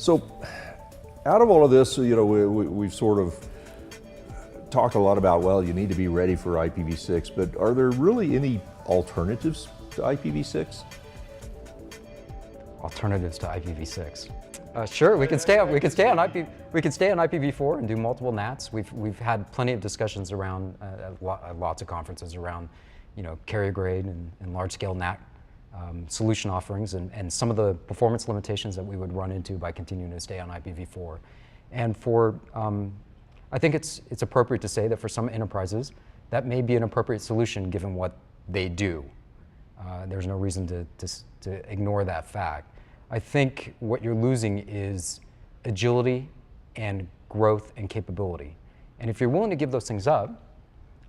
So, out of all of this, we've sort of talked a lot about, well, you need to be ready for IPv6, but are there really any alternatives to IPv6? Alternatives to IPv6. Sure, we can stay on IPv4 and do multiple NATs. We've had plenty of discussions around lots of conferences around, carrier grade and large scale NAT solution offerings and some of the performance limitations that we would run into by continuing to stay on IPv4. And I think it's appropriate to say that for some enterprises, that may be an appropriate solution given what they do. There's no reason to ignore that fact. I think what you're losing is agility and growth and capability. And if you're willing to give those things up,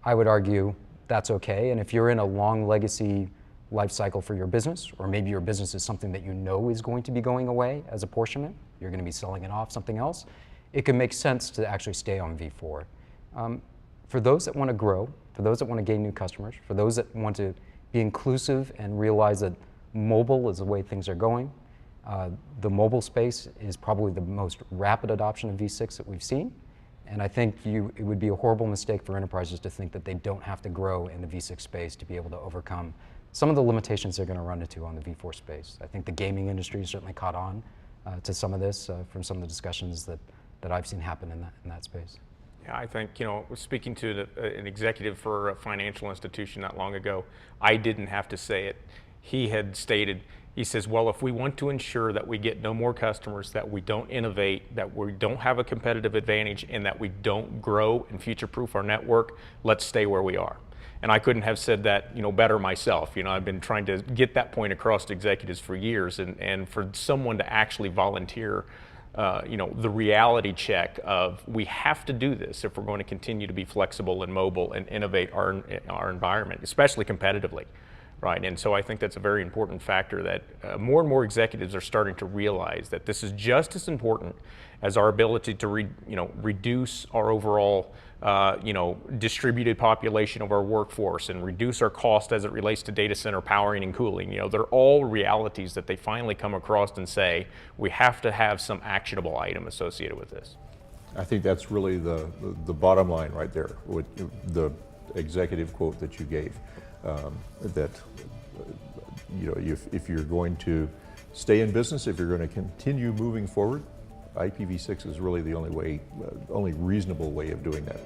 I would argue that's okay. And if you're in a long legacy life cycle for your business, or maybe your business is something that you know is going to be going away as apportionment, you're going to be selling it off something else, it can make sense to actually stay on v4. For those that want to grow, for those that want to gain new customers, for those that want to be inclusive and realize that mobile is the way things are going, the mobile space is probably the most rapid adoption of v6 that we've seen. And I think it would be a horrible mistake for enterprises to think that they don't have to grow in the v6 space to be able to overcome some of the limitations they're going to run into on the v4 space. I think the gaming industry certainly caught on to some of this from some of the discussions that I've seen happen in that space. Yeah, I think, speaking to an executive for a financial institution not long ago, I didn't have to say it. He had stated, he says, well, if we want to ensure that we get no more customers, that we don't innovate, that we don't have a competitive advantage, and that we don't grow and future-proof our network, let's stay where we are. And I couldn't have said that, better myself. I've been trying to get that point across to executives for years, and for someone to actually volunteer the reality check of we have to do this if we're going to continue to be flexible and mobile and innovate our environment, especially competitively, right? And so I think that's a very important factor that more and more executives are starting to realize that this is just as important as our ability to reduce our overall distributed population of our workforce and reduce our cost as it relates to data center powering and cooling. They're all realities that they finally come across and say, we have to have some actionable item associated with this. I think that's really the bottom line right there, with the executive quote that you gave, that if you're going to stay in business, if you're going to continue moving forward, IPv6 is really the only reasonable way of doing that.